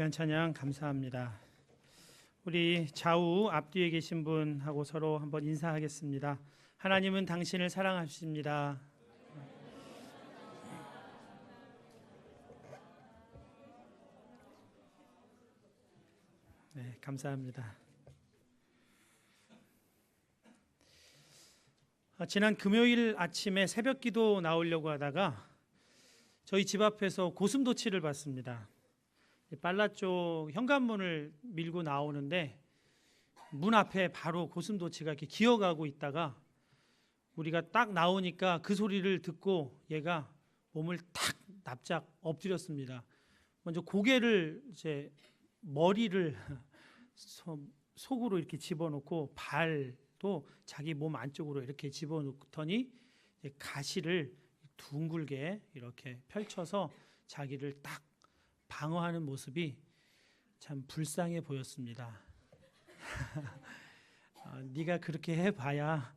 귀한 찬양 감사합니다. 우리 좌우 앞뒤에 계신 분하고 서로 한번 인사하겠습니다. 하나님은 당신을 사랑하십니다. 네, 감사합니다. 지난 금요일 아침에 새벽기도 나오려고 하다가 저희 집 앞에서 고슴도치를 봤습니다. 빨라 쪽 현관문을 밀고 나오는데 문 앞에 바로 고슴도치가 이렇게 기어가고 있다가 우리가 딱 나오니까 그 소리를 듣고 얘가 몸을 탁 납작 엎드렸습니다. 먼저 고개를 이제 머리를 속으로 이렇게 집어넣고 발도 자기 몸 안쪽으로 이렇게 집어넣더니 가시를 둥글게 이렇게 펼쳐서 자기를 딱 방어하는 모습이 참 불쌍해 보였습니다. 네가 그렇게 해봐야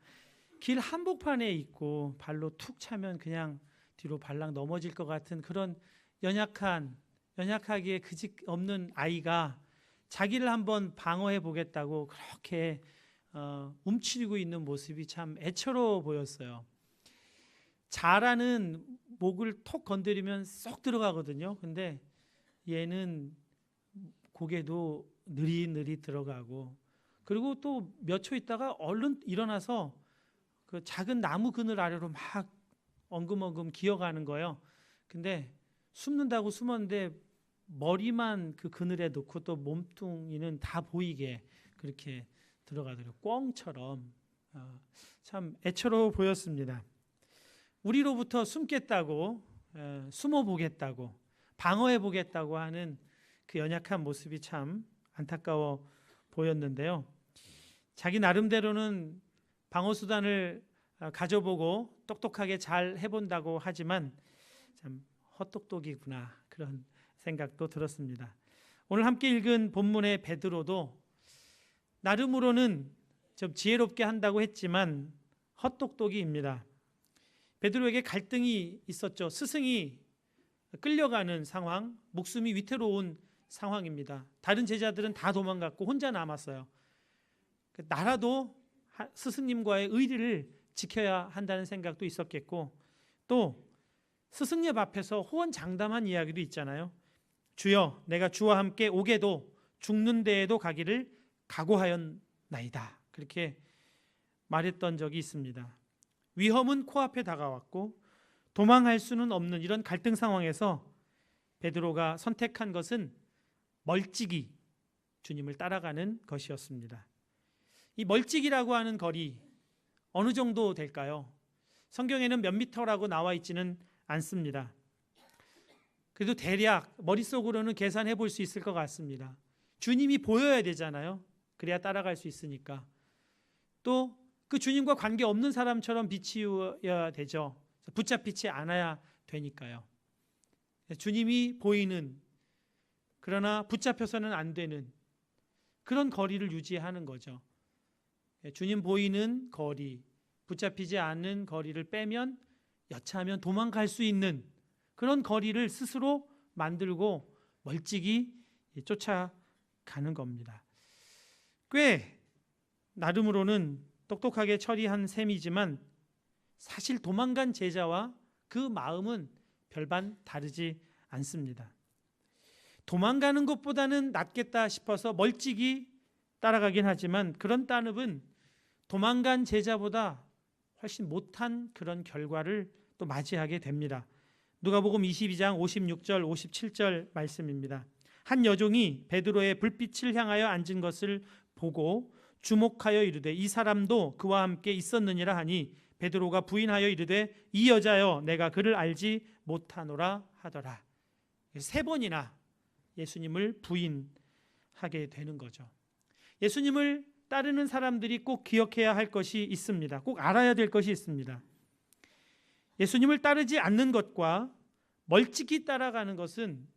길 한복판에 있고 발로 툭 차면 그냥 뒤로 발랑 넘어질 것 같은 그런 연약하기에 그짓 없는 아이가 자기를 한번 방어해 보겠다고 그렇게 움츠리고 있는 모습이 참 애처로워 보였어요. 자라는 목을 톡 건드리면 쏙 들어가거든요. 근데 얘는 고개도 느릿느릿 들어가고 그리고 또 몇 초 있다가 얼른 일어나서 그 작은 나무 그늘 아래로 막 엉금엉금 기어가는 거예요. 근데 숨는다고 숨었는데 머리만 그 그늘에 놓고 또 몸뚱이는 다 보이게 그렇게 들어가더라고요. 꿩처럼 참 애처로워 보였습니다. 우리로부터 숨겠다고 숨어보겠다고 방어해보겠다고 하는 그 연약한 모습이 참 안타까워 보였는데요. 자기 나름대로는 방어수단을 가져보고 똑똑하게 잘 해본다고 하지만 참 헛똑똑이구나 그런 생각도 들었습니다. 오늘 함께 읽은 본문의 베드로도 나름으로는 좀 지혜롭게 한다고 했지만 헛똑똑이입니다. 베드로에게 갈등이 있었죠. 스승이 끌려가는 상황, 목숨이 위태로운 상황입니다. 다른 제자들은 다 도망갔고 혼자 남았어요. 나라도 스승님과의 의리를 지켜야 한다는 생각도 있었겠고 또 스승님 앞에서 호언장담한 이야기도 있잖아요. 주여 내가 주와 함께 오게도 죽는 데에도 가기를 각오하였나이다. 그렇게 말했던 적이 있습니다. 위험은 코앞에 다가왔고 도망할 수는 없는 이런 갈등 상황에서 베드로가 선택한 것은 멀찍이 주님을 따라가는 것이었습니다. 이 멀찍이라고 하는 거리 어느 정도 될까요? 성경에는 몇 미터라고 나와 있지는 않습니다. 그래도 대략 머릿속으로는 계산해 볼 수 있을 것 같습니다. 주님이 보여야 되잖아요. 그래야 따라갈 수 있으니까. 또 그 주님과 관계없는 사람처럼 비치어야 되죠. 붙잡히지 않아야 되니까요. 주님이 보이는 그러나 붙잡혀서는 안 되는 그런 거리를 유지하는 거죠. 주님 보이는 거리, 붙잡히지 않는 거리를 빼면 여차하면 도망갈 수 있는 그런 거리를 스스로 만들고 멀찍이 쫓아가는 겁니다. 꽤 나름으로는 똑똑하게 처리한 셈이지만 사실 도망간 제자와 그 마음은 별반 다르지 않습니다. 도망가는 것보다는 낫겠다 싶어서 멀찍이 따라가긴 하지만 그런 따름은 도망간 제자보다 훨씬 못한 그런 결과를 또 맞이하게 됩니다. 누가복음 22장 56절 57절 말씀입니다. 한 여종이 베드로의 불빛을 향하여 앉은 것을 보고 주목하여 이르되 이 사람도 그와 함께 있었느니라 하니 베드로가 부인하여 이르되 이 여자여 내가 그를 알지 못하노라 하더라. 세 번이나 예수님을 부인하게 되는 거죠. 예수님을 따르는 사람들이 꼭 기억해야 할 것이 있습니다. 꼭 알아야 될 것이 있습니다. 예수님을 따르지 않는 것과 멀찍이 따라가는 것은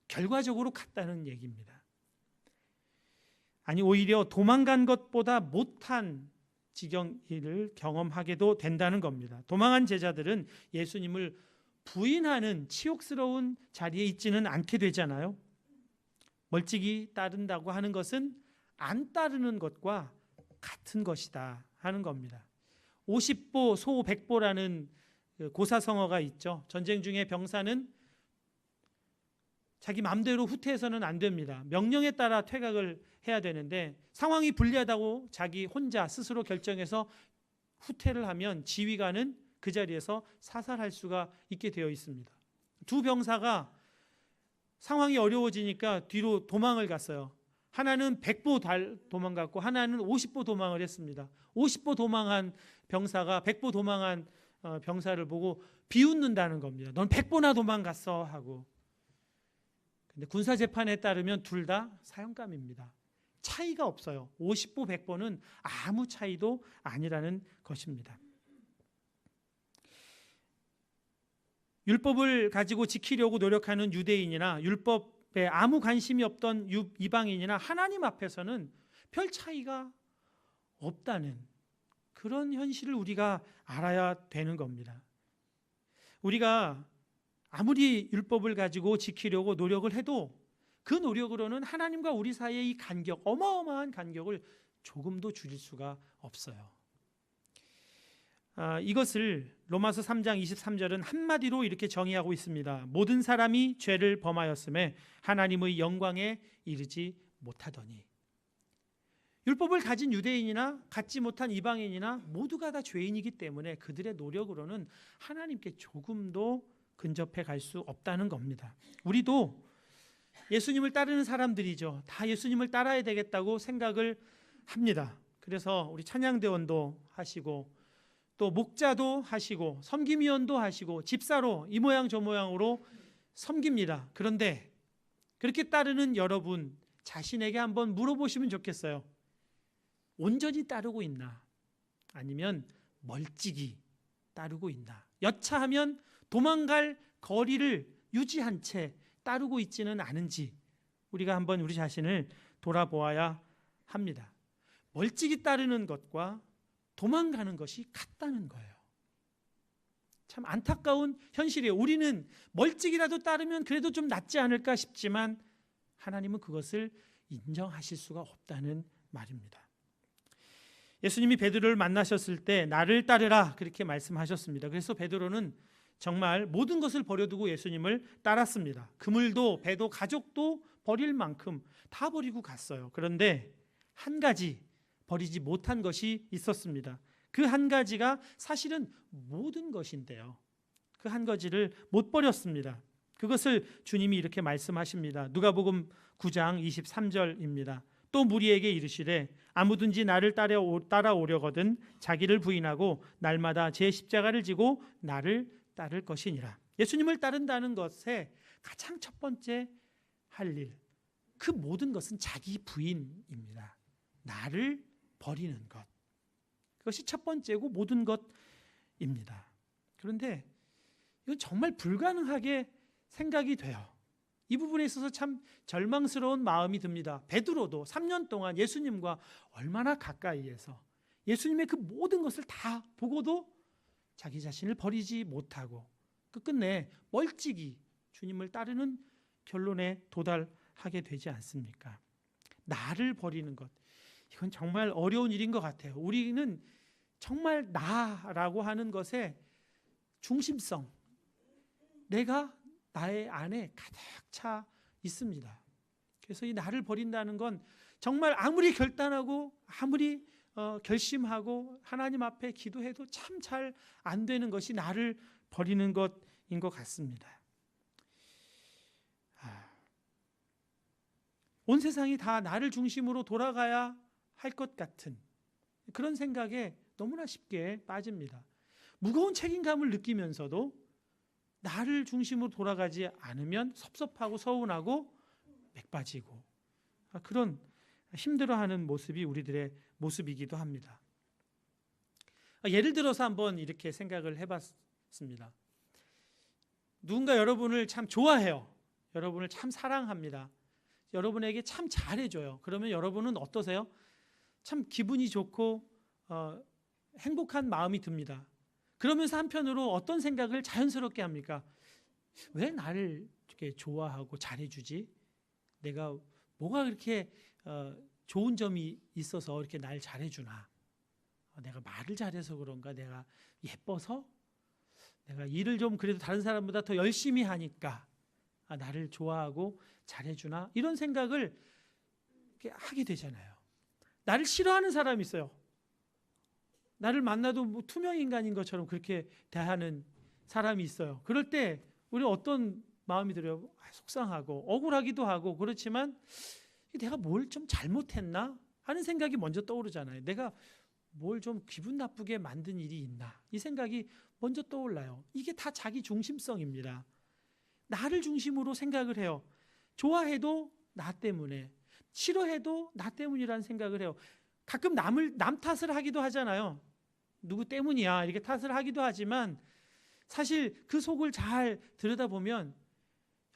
결과적으로 같다는 얘기입니다. 아니 오히려 도망간 것보다 못한 지경을 경험하게도 된다는 겁니다. 도망한 제자들은 예수님을 부인하는 치욕스러운 자리에 있지는 않게 되잖아요. 멀찍이 따른다고 하는 것은 안 따르는 것과 같은 것이다 하는 겁니다. 50보 소 100보라는 고사성어가 있죠. 전쟁 중에 병사는 자기 마음대로 후퇴해서는 안 됩니다. 명령에 따라 퇴각을 해야 되는데 상황이 불리하다고 자기 혼자 스스로 결정해서 후퇴를 하면 지휘관은 그 자리에서 사살할 수가 있게 되어 있습니다. 두 병사가 상황이 어려워지니까 뒤로 도망을 갔어요. 하나는 100보 도망갔고 하나는 50보 도망을 했습니다. 50보 도망한 병사가 100보 도망한 병사를 보고 비웃는다는 겁니다. 넌 100보나 도망갔어 하고. 근데 군사 재판에 따르면 둘 다 사형감입니다. 차이가 없어요. 50보 100보는 아무 차이도 아니라는 것입니다. 율법을 가지고 지키려고 노력하는 유대인이나 율법에 아무 관심이 없던 이방인이나 하나님 앞에서는 별 차이가 없다는 그런 현실을 우리가 알아야 되는 겁니다. 우리가 아무리 율법을 가지고 지키려고 노력을 해도 그 노력으로는 하나님과 우리 사이의 이 간격, 어마어마한 간격을 조금도 줄일 수가 없어요. 이것을 로마서 3장 23절은 한마디로 이렇게 정의하고 있습니다. 모든 사람이 죄를 범하였음에 하나님의 영광에 이르지 못하더니. 율법을 가진 유대인이나 갖지 못한 이방인이나 모두가 다 죄인이기 때문에 그들의 노력으로는 하나님께 조금도 근접해 갈 수 없다는 겁니다. 우리도 예수님을 따르는 사람들이죠. 다 예수님을 따라야 되겠다고 생각을 합니다. 그래서 우리 찬양대원도 하시고 또 목자도 하시고 섬김위원도 하시고 집사로 이 모양 저 모양으로 섬깁니다. 그런데 그렇게 따르는 여러분 자신에게 한번 물어보시면 좋겠어요. 온전히 따르고 있나? 아니면 멀찍이 따르고 있나? 여차하면 도망갈 거리를 유지한 채 따르고 있지는 않은지 우리가 한번 우리 자신을 돌아보아야 합니다. 멀찍이 따르는 것과 도망가는 것이 같다는 거예요. 참 안타까운 현실이에요. 우리는 멀찍이라도 따르면 그래도 좀 낫지 않을까 싶지만 하나님은 그것을 인정하실 수가 없다는 말입니다. 예수님이 베드로를 만나셨을 때 나를 따르라 그렇게 말씀하셨습니다. 그래서 베드로는 정말 모든 것을 버려두고 예수님을 따랐습니다. 그물도 배도 가족도 버릴 만큼 다 버리고 갔어요. 그런데 한 가지 버리지 못한 것이 있었습니다. 그 한 가지가 사실은 모든 것인데요. 그 한 가지를 못 버렸습니다. 그것을 주님이 이렇게 말씀하십니다. 누가복음 9장 23절입니다. 또 무리에게 이르시되 아무든지 나를 따라오려거든 자기를 부인하고 날마다 제 십자가를 지고 나를 따를 것이니라. 예수님을 따른다는 것에 가장 첫 번째 할 일, 그 모든 것은 자기 부인입니다. 나를 버리는 것. 그것이 첫 번째고 모든 것입니다. 그런데 이건 정말 불가능하게 생각이 돼요. 이 부분에 있어서 참 절망스러운 마음이 듭니다. 베드로도 3년 동안 예수님과 얼마나 가까이에서 예수님의 그 모든 것을 다 보고도 자기 자신을 버리지 못하고 끝끝내 멀찍이 주님을 따르는 결론에 도달하게 되지 않습니까? 나를 버리는 것, 이건 정말 어려운 일인 것 같아요. 우리는 정말 나라고 하는 것에 중심성, 내가 나의 안에 가득 차 있습니다. 그래서 이 나를 버린다는 건 정말 아무리 결단하고 아무리 결심하고 하나님 앞에 기도해도 참 잘 안 되는 것이 나를 버리는 것인 것 같습니다. 온 세상이 다 나를 중심으로 돌아가야 할 것 같은 그런 생각에 너무나 쉽게 빠집니다. 무거운 책임감을 느끼면서도 나를 중심으로 돌아가지 않으면 섭섭하고 서운하고 맥빠지고 그런 힘들어하는 모습이 우리들의 모습이기도 합니다. 예를 들어서 한번 이렇게 생각을 해봤습니다. 누군가 여러분을 참 좋아해요. 여러분을 참 사랑합니다. 여러분에게 참 잘해줘요. 그러면 여러분은 어떠세요? 참 기분이 좋고 행복한 마음이 듭니다. 그러면서 한편으로 어떤 생각을 자연스럽게 합니까? 왜 나를 이렇게 좋아하고 잘해주지? 내가 뭐가 그렇게 좋은 점이 있어서 이렇게 날 잘해주나? 내가 말을 잘해서 그런가? 내가 예뻐서? 내가 일을 좀 그래도 다른 사람보다 더 열심히 하니까 나를 좋아하고 잘해주나? 이런 생각을 이렇게 하게 되잖아요. 나를 싫어하는 사람이 있어요. 나를 만나도 뭐 투명 인간인 것처럼 그렇게 대하는 사람이 있어요. 그럴 때 우리 어떤 마음이 들어요? 속상하고 억울하기도 하고 그렇지만 내가 뭘 좀 잘못했나 하는 생각이 먼저 떠오르잖아요. 내가 뭘 좀 기분 나쁘게 만든 일이 있나 이 생각이 먼저 떠올라요. 이게 다 자기 중심성입니다. 나를 중심으로 생각을 해요. 좋아해도 나 때문에, 싫어해도 나 때문이라는 생각을 해요. 가끔 남 탓을 하기도 하잖아요. 누구 때문이야 이렇게 탓을 하기도 하지만 사실 그 속을 잘 들여다보면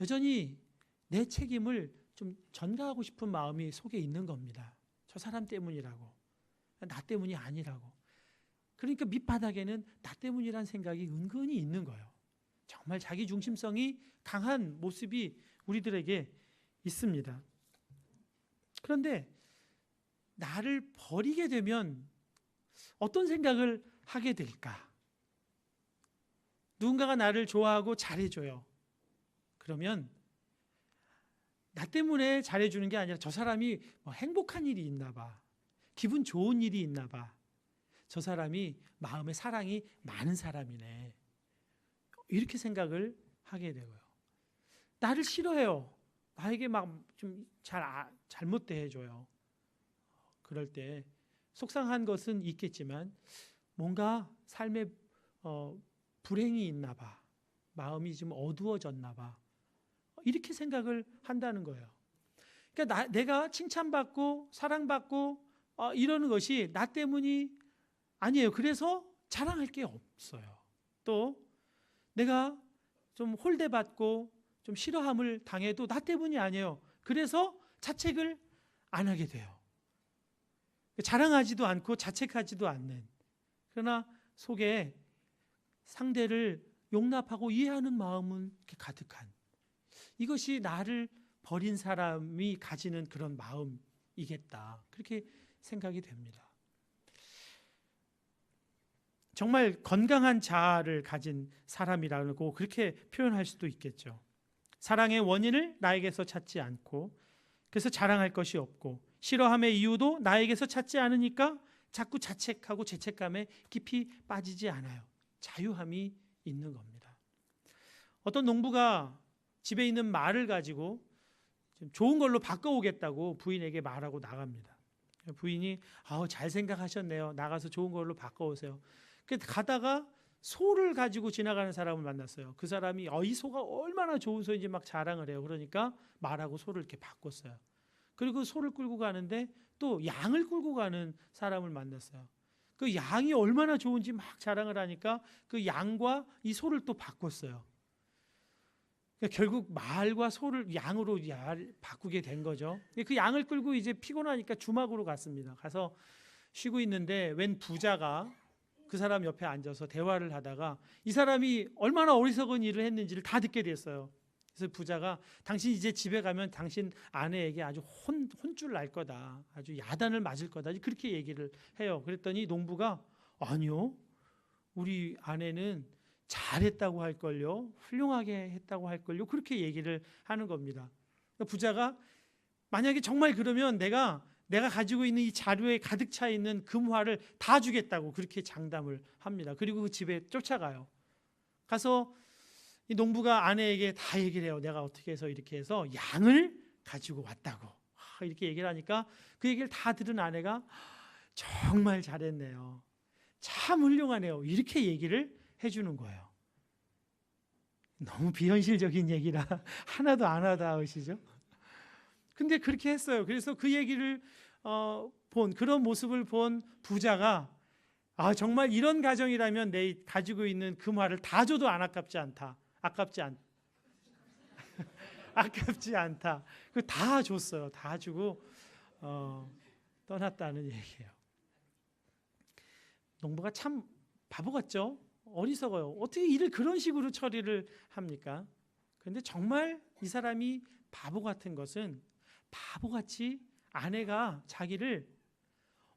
여전히 내 책임을 좀 전가하고 싶은 마음이 속에 있는 겁니다. 저 사람 때문이라고, 나 때문이 아니라고. 그러니까 밑바닥에는 나 때문이라는 생각이 은근히 있는 거예요. 정말 자기 중심성이 강한 모습이 우리들에게 있습니다. 그런데 나를 버리게 되면 어떤 생각을 하게 될까? 누군가가 나를 좋아하고 잘해줘요. 그러면 나 때문에 잘해주는 게 아니라 저 사람이 뭐 행복한 일이 있나 봐. 기분 좋은 일이 있나 봐. 저 사람이 마음에 사랑이 많은 사람이네. 이렇게 생각을 하게 되고요. 나를 싫어해요. 나에게 막 좀 잘못 대해줘요. 그럴 때 속상한 것은 있겠지만 뭔가 삶에 불행이 있나 봐. 마음이 좀 어두워졌나 봐. 이렇게 생각을 한다는 거예요. 그러니까 내가 칭찬받고 사랑받고 이러는 것이 나 때문이 아니에요. 그래서 자랑할 게 없어요. 또 내가 좀 홀대받고 좀 싫어함을 당해도 나 때문이 아니에요. 그래서 자책을 안 하게 돼요. 자랑하지도 않고 자책하지도 않는, 그러나 속에 상대를 용납하고 이해하는 마음은 이렇게 가득한, 이것이 나를 버린 사람이 가지는 그런 마음이겠다. 그렇게 생각이 됩니다. 정말 건강한 자아를 가진 사람이라고 그렇게 표현할 수도 있겠죠. 사랑의 원인을 나에게서 찾지 않고, 그래서 자랑할 것이 없고, 싫어함의 이유도 나에게서 찾지 않으니까 자꾸 자책하고 죄책감에 깊이 빠지지 않아요. 자유함이 있는 겁니다. 어떤 농부가 집에 있는 말을 가지고 좋은 걸로 바꿔오겠다고 부인에게 말하고 나갑니다. 부인이 잘 생각하셨네요. 나가서 좋은 걸로 바꿔오세요. 가다가 소를 가지고 지나가는 사람을 만났어요. 그 사람이 이 소가 얼마나 좋은 소인지 막 자랑을 해요. 그러니까 말하고 소를 이렇게 바꿨어요. 그리고 소를 끌고 가는데 또 양을 끌고 가는 사람을 만났어요. 그 양이 얼마나 좋은지 막 자랑을 하니까 그 양과 이 소를 또 바꿨어요. 그러니까 결국 말과 소를 양으로 바꾸게 된 거죠. 그 양을 끌고 이제 피곤하니까 주막으로 갔습니다. 가서 쉬고 있는데 웬 부자가 그 사람 옆에 앉아서 대화를 하다가 이 사람이 얼마나 어리석은 일을 했는지를 다 듣게 됐어요. 그래서 부자가 당신 이제 집에 가면 당신 아내에게 아주 혼줄 날 거다. 아주 야단을 맞을 거다. 그렇게 얘기를 해요. 그랬더니 농부가 아니요. 우리 아내는 잘했다고 할걸요. 훌륭하게 했다고 할걸요. 그렇게 얘기를 하는 겁니다. 부자가 만약에 정말 그러면 내가 가지고 있는 이 자료에 가득 차 있는 금화를 다 주겠다고 그렇게 장담을 합니다. 그리고 그 집에 쫓아가요. 가서 이 농부가 아내에게 다 얘기를 해요. 내가 어떻게 해서 이렇게 해서 양을 가지고 왔다고. 이렇게 얘기를 하니까 그 얘기를 다 들은 아내가 정말 잘했네요. 참 훌륭하네요. 이렇게 얘기를 해주는 거예요. 너무 비현실적인 얘기라 하나도 안 와닿으시죠? 근데 그렇게 했어요. 그래서 그 얘기를 그런 모습을 본 부자가 정말 이런 가정이라면 내 가지고 있는 금화를 다 줘도 아깝지 않다. 아깝지 않다. 그 다 줬어요. 다 주고 떠났다는 얘기예요. 농부가 참 바보 같죠? 어리석어요. 어떻게 일을 그런 식으로 처리를 합니까? 그런데 정말 이 사람이 바보 같은 것은 바보같이 아내가 자기를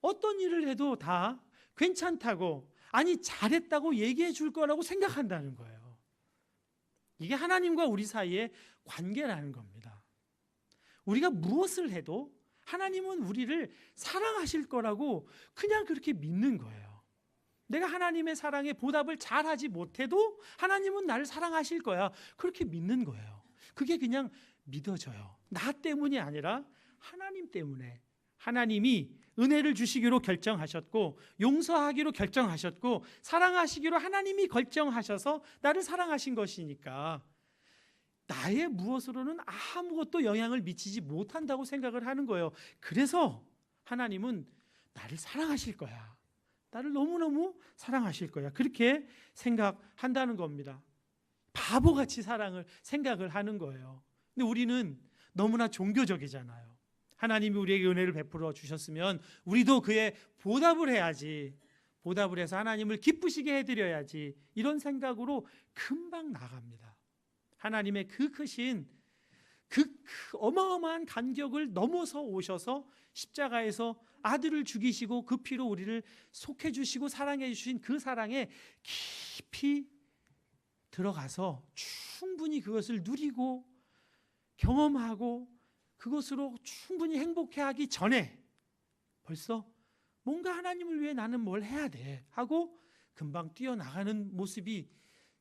어떤 일을 해도 다 괜찮다고, 아니 잘했다고 얘기해 줄 거라고 생각한다는 거예요. 이게 하나님과 우리 사이의 관계라는 겁니다. 우리가 무엇을 해도 하나님은 우리를 사랑하실 거라고 그냥 그렇게 믿는 거예요. 내가 하나님의 사랑에 보답을 잘하지 못해도 하나님은 나를 사랑하실 거야, 그렇게 믿는 거예요. 그게 그냥 믿어져요. 나 때문이 아니라 하나님 때문에. 하나님이 은혜를 주시기로 결정하셨고, 용서하기로 결정하셨고, 사랑하시기로 하나님이 결정하셔서 나를 사랑하신 것이니까 나의 무엇으로는 아무것도 영향을 미치지 못한다고 생각을 하는 거예요. 그래서 하나님은 나를 사랑하실 거야, 나를 너무너무 사랑하실 거야, 그렇게 생각한다는 겁니다. 바보같이 생각을 하는 거예요. 근데 우리는 너무나 종교적이잖아요. 하나님이 우리에게 은혜를 베풀어 주셨으면 우리도 그에 보답을 해야지, 보답을 해서 하나님을 기쁘시게 해드려야지, 이런 생각으로 금방 나갑니다. 하나님의 그 크신 그 어마어마한 간격을 넘어서 오셔서 십자가에서 아들을 죽이시고 그 피로 우리를 속해 주시고 사랑해 주신 그 사랑에 깊이 들어가서 충분히 그것을 누리고 경험하고 그것으로 충분히 행복해하기 전에 벌써 뭔가 하나님을 위해 나는 뭘 해야 돼 하고 금방 뛰어나가는 모습이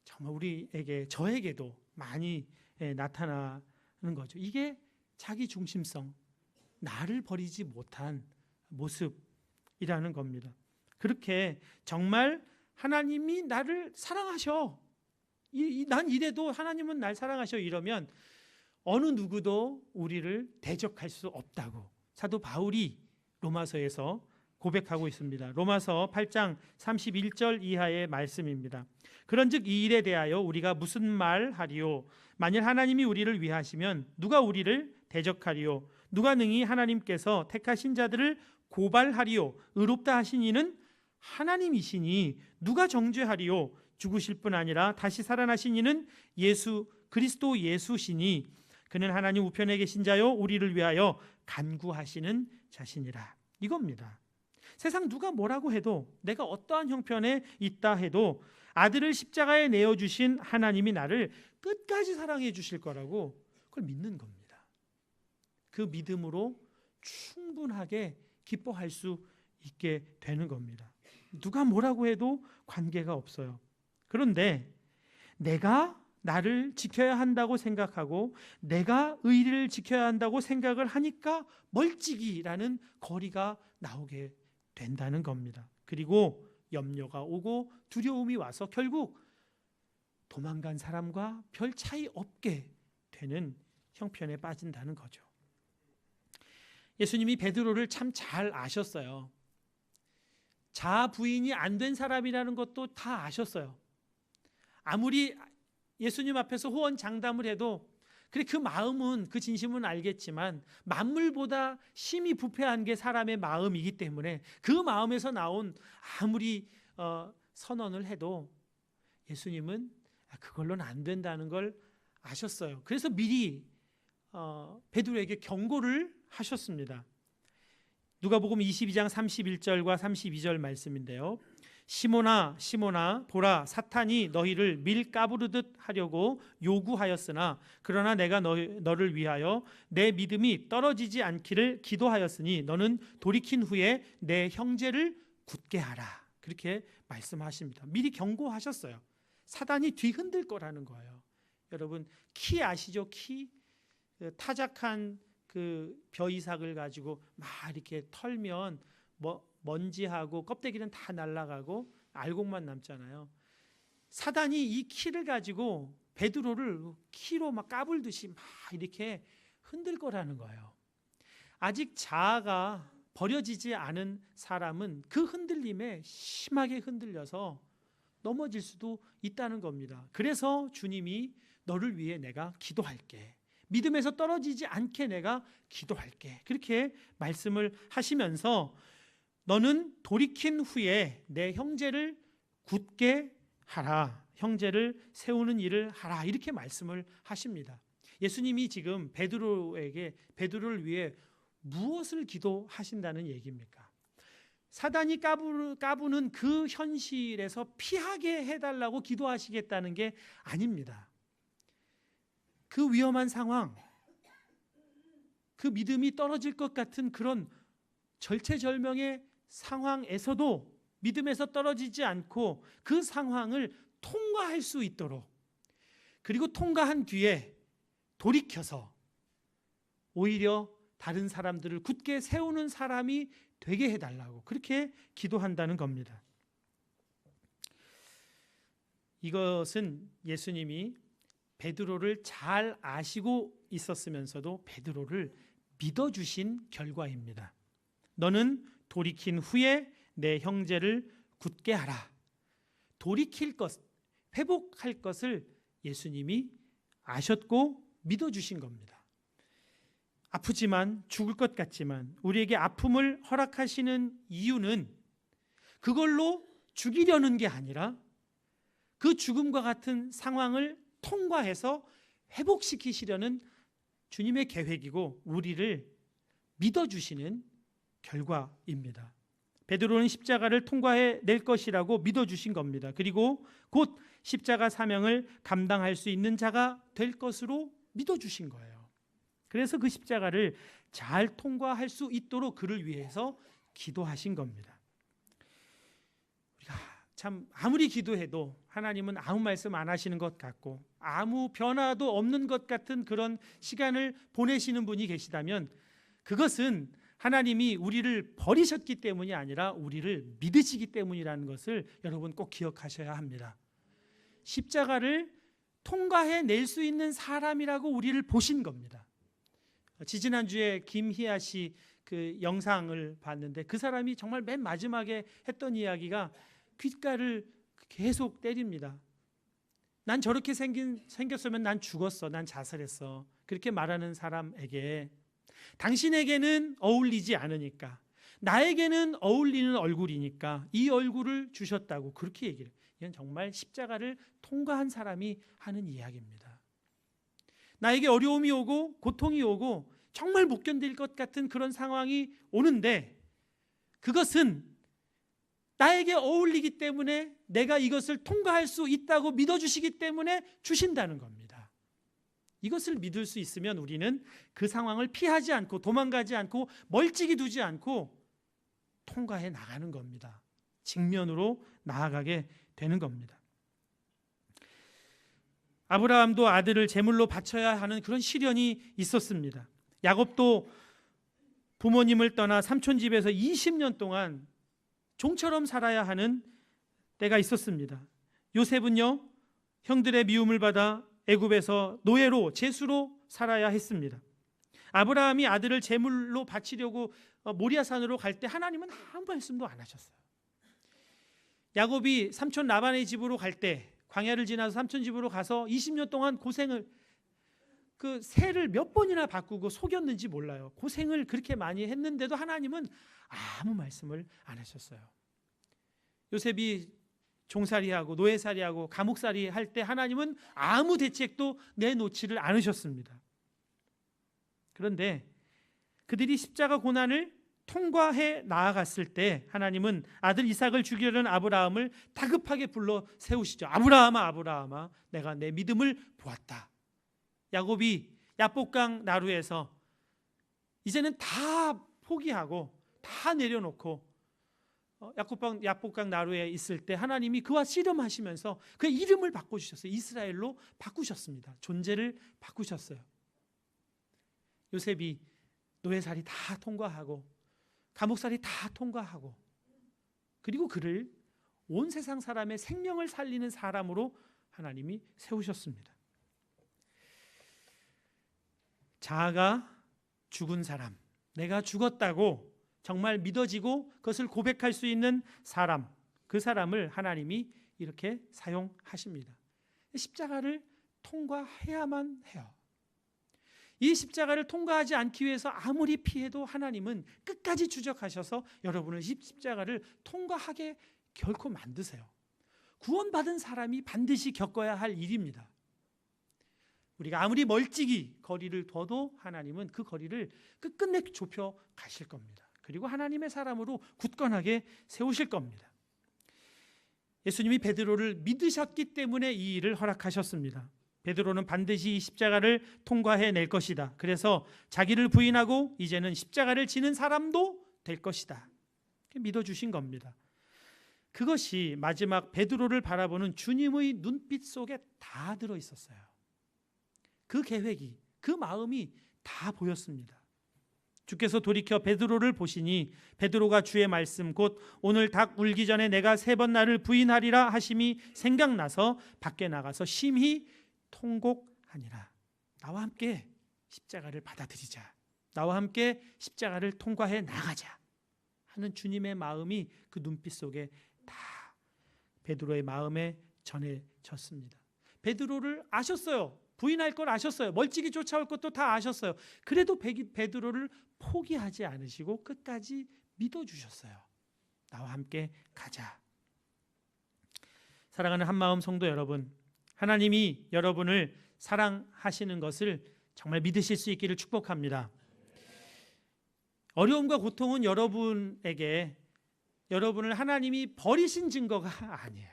정말 우리에게, 저에게도 많이 나타나는 거죠. 이게 자기 중심성, 나를 버리지 못한 모습이라는 겁니다. 그렇게 정말 하나님이 나를 사랑하셔, 난 이래도 하나님은 날 사랑하셔, 이러면 어느 누구도 우리를 대적할 수 없다고 사도 바울이 로마서에서 고백하고 있습니다. 로마서 8장 31절 이하의 말씀입니다. 그런즉 이 일에 대하여 우리가 무슨 말 하리요? 만일 하나님이 우리를 위하시면 누가 우리를 대적하리요? 누가 능히 하나님께서 택하신 자들을 고발하리요? 의롭다 하신 이는 하나님이시니 누가 정죄하리요? 죽으실 뿐 아니라 다시 살아나신 이는 그리스도 예수시니 그는 하나님 우편에 계신 자요 우리를 위하여 간구하시는 자신이라. 이겁니다. 세상 누가 뭐라고 해도, 내가 어떠한 형편에 있다 해도 아들을 십자가에 내어주신 하나님이 나를 끝까지 사랑해 주실 거라고, 그걸 믿는 겁니다. 그 믿음으로 충분하게 기뻐할 수 있게 되는 겁니다. 누가 뭐라고 해도 관계가 없어요. 그런데 내가 나를 지켜야 한다고 생각하고 내가 의리를 지켜야 한다고 생각을 하니까 멀찍이라는 거리가 나오게 된다는 겁니다. 그리고 염려가 오고 두려움이 와서 결국 도망간 사람과 별 차이 없게 되는 형편에 빠진다는 거죠. 예수님이 베드로를 참 잘 아셨어요. 자아 부인이 안 된 사람이라는 것도 다 아셨어요. 아무리 예수님 앞에서 호언장담을 해도 그래, 그 마음은, 그 진심은 알겠지만 만물보다 심히 부패한 게 사람의 마음이기 때문에 그 마음에서 나온 아무리 선언을 해도 예수님은 그걸로는 안 된다는 걸 아셨어요. 그래서 미리 베드로에게 경고를 하셨습니다. 누가복음 22장 31절과 32절 말씀인데요. 시몬아 시몬아 보라, 사탄이 너희를 밀 까부르듯 하려고 요구하였으나 그러나 내가 너를 위하여 내 믿음이 떨어지지 않기를 기도하였으니 너는 돌이킨 후에 내 형제를 굳게 하라. 그렇게 말씀하십니다. 미리 경고하셨어요. 사단이 뒤흔들 거라는 거예요. 여러분, 키 아시죠? 키? 타작한 그 벼이삭을 가지고 막 이렇게 털면 먼지하고 껍데기는 다 날아가고 알곡만 남잖아요. 사단이 이 키를 가지고 베드로를 키로 막 까불듯이 막 이렇게 흔들 거라는 거예요. 아직 자아가 버려지지 않은 사람은 그 흔들림에 심하게 흔들려서 넘어질 수도 있다는 겁니다. 그래서 주님이 너를 위해 내가 기도할게, 믿음에서 떨어지지 않게 내가 기도할게, 그렇게 말씀을 하시면서 너는 돌이킨 후에 내 형제를 굳게 하라, 형제를 세우는 일을 하라, 이렇게 말씀을 하십니다. 예수님이 지금 베드로를 위해 무엇을 기도하신다는 얘기입니까? 사단이 까부는 그 현실에서 피하게 해달라고 기도하시겠다는 게 아닙니다. 그 위험한 상황, 그 믿음이 떨어질 것 같은 그런 절체절명의 상황에서도 믿음에서 떨어지지 않고 그 상황을 통과할 수 있도록, 그리고 통과한 뒤에 돌이켜서 오히려 다른 사람들을 굳게 세우는 사람이 되게 해달라고 그렇게 기도한다는 겁니다. 이것은 예수님이 베드로를 잘 아시고 있었으면서도 베드로를 믿어주신 결과입니다. 너는 돌이킨 후에 내 형제를 굳게 하라. 돌이킬 것, 회복할 것을 예수님이 아셨고 믿어주신 겁니다. 아프지만, 죽을 것 같지만 우리에게 아픔을 허락하시는 이유는 그걸로 죽이려는 게 아니라 그 죽음과 같은 상황을 통과해서 회복시키시려는 주님의 계획이고 우리를 믿어주시는 결과입니다. 베드로는 십자가를 통과해 낼 것이라고 믿어주신 겁니다. 그리고 곧 십자가 사명을 감당할 수 있는 자가 될 것으로 믿어주신 거예요. 그래서 그 십자가를 잘 통과할 수 있도록 그를 위해서 기도하신 겁니다. 우리가 참 아무리 기도해도 하나님은 아무 말씀 안 하시는 것 같고 아무 변화도 없는 것 같은 그런 시간을 보내시는 분이 계시다면 그것은 하나님이 우리를 버리셨기 때문이 아니라 우리를 믿으시기 때문이라는 것을 여러분 꼭 기억하셔야 합니다. 십자가를 통과해 낼 수 있는 사람이라고 우리를 보신 겁니다. 지지난주에 김희아 씨 그 영상을 봤는데 그 사람이 정말 맨 마지막에 했던 이야기가 귓가를 계속 때립니다. 난 저렇게 생겼으면 난 죽었어. 난 자살했어. 그렇게 말하는 사람에게 당신에게는 어울리지 않으니까, 나에게는 어울리는 얼굴이니까 이 얼굴을 주셨다고 그렇게 얘기를 해요. 이건 정말 십자가를 통과한 사람이 하는 이야기입니다. 나에게 어려움이 오고 고통이 오고 정말 못 견딜 것 같은 그런 상황이 오는데 그것은 나에게 어울리기 때문에 내가 이것을 통과할 수 있다고 믿어주시기 때문에 주신다는 겁니다. 이것을 믿을 수 있으면 우리는 그 상황을 피하지 않고 도망가지 않고 멀찍이 두지 않고 통과해 나가는 겁니다. 직면으로 나아가게 되는 겁니다. 아브라함도 아들을 제물로 바쳐야 하는 그런 시련이 있었습니다. 야곱도 부모님을 떠나 삼촌 집에서 20년 동안 종처럼 살아야 하는 때가 있었습니다. 요셉은요, 형들의 미움을 받아 애굽에서 노예로 제수로 살아야 했습니다. 아브라함이 아들을 제물로 바치려고 모리아산으로 갈 때 하나님은 아무 말씀도 안 하셨어요. 야곱이 삼촌 라반의 집으로 갈 때 광야를 지나서 삼촌 집으로 가서 20년 동안 고생을, 그 새를 몇 번이나 바꾸고 속였는지 몰라요. 고생을 그렇게 많이 했는데도 하나님은 아무 말씀을 안 하셨어요. 요셉이 종살이하고 노예살이하고 감옥살이 할 때 하나님은 아무 대책도 내놓지를 않으셨습니다. 그런데 그들이 십자가 고난을 통과해 나아갔을 때 하나님은 아들 이삭을 죽이려는 아브라함을 다급하게 불러 세우시죠. 아브라함아, 아브라함아, 내가 내 믿음을 보았다. 야곱이 야복강 나루에서 이제는 다 포기하고 다 내려놓고 야복강 나루에 있을 때 하나님이 그와 씨름하시면서 그의 이름을 바꿔주셨어요. 이스라엘로 바꾸셨습니다. 존재를 바꾸셨어요. 요셉이 노예살이 다 통과하고 감옥살이 다 통과하고 그리고 그를 온 세상 사람의 생명을 살리는 사람으로 하나님이 세우셨습니다. 자아가 죽은 사람, 내가 죽었다고 정말 믿어지고 그것을 고백할 수 있는 사람, 그 사람을 하나님이 이렇게 사용하십니다. 십자가를 통과해야만 해요. 이 십자가를 통과하지 않기 위해서 아무리 피해도 하나님은 끝까지 추적하셔서 여러분을 십자가를 통과하게 결코 만드세요. 구원받은 사람이 반드시 겪어야 할 일입니다. 우리가 아무리 멀찍이 거리를 둬도 하나님은 그 거리를 끝끝내 좁혀 가실 겁니다. 그리고 하나님의 사람으로 굳건하게 세우실 겁니다. 예수님이 베드로를 믿으셨기 때문에 이 일을 허락하셨습니다. 베드로는 반드시 이 십자가를 통과해낼 것이다. 그래서 자기를 부인하고 이제는 십자가를 지는 사람도 될 것이다. 믿어주신 겁니다. 그것이 마지막 베드로를 바라보는 주님의 눈빛 속에 다 들어있었어요. 그 계획이, 그 마음이 다 보였습니다. 주께서 돌이켜 베드로를 보시니 베드로가 주의 말씀 곧 오늘 닭 울기 전에 내가 3번 나를 부인하리라 하심이 생각나서 밖에 나가서 심히 통곡하니라. 나와 함께 십자가를 받아들이자. 나와 함께 십자가를 통과해 나가자 하는 주님의 마음이 그 눈빛 속에 다 베드로의 마음에 전해졌습니다. 베드로를 아셨어요. 부인할 걸 아셨어요. 멀찍이 쫓아올 것도 다 아셨어요. 그래도 베드로를 포기하지 않으시고 끝까지 믿어주셨어요. 나와 함께 가자. 사랑하는 한마음 성도 여러분, 하나님이 여러분을 사랑하시는 것을 정말 믿으실 수 있기를 축복합니다. 어려움과 고통은 여러분에게 여러분을 하나님이 버리신 증거가 아니에요.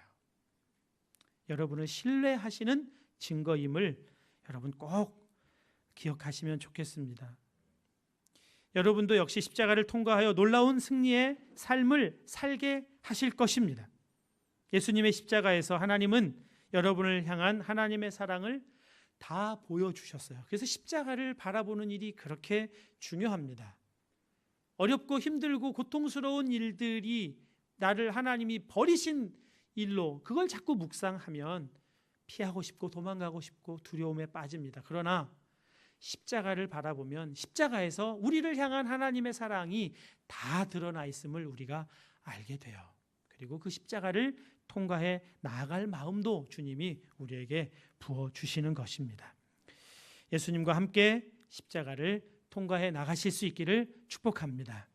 여러분을 신뢰하시는 증거임을 여러분 꼭 기억하시면 좋겠습니다. 여러분도 역시 십자가를 통과하여 놀라운 승리의 삶을 살게 하실 것입니다. 예수님의 십자가에서 하나님은 여러분을 향한 하나님의 사랑을 다 보여주셨어요. 그래서 십자가를 바라보는 일이 그렇게 중요합니다. 어렵고 힘들고 고통스러운 일들이 나를 하나님이 버리신 일로 그걸 자꾸 묵상하면 피하고 싶고 도망가고 싶고 두려움에 빠집니다. 그러나 십자가를 바라보면 십자가에서 우리를 향한 하나님의 사랑이 다 드러나 있음을 우리가 알게 돼요. 그리고 그 십자가를 통과해 나아갈 마음도 주님이 우리에게 부어주시는 것입니다. 예수님과 함께 십자가를 통과해 나가실 수 있기를 축복합니다.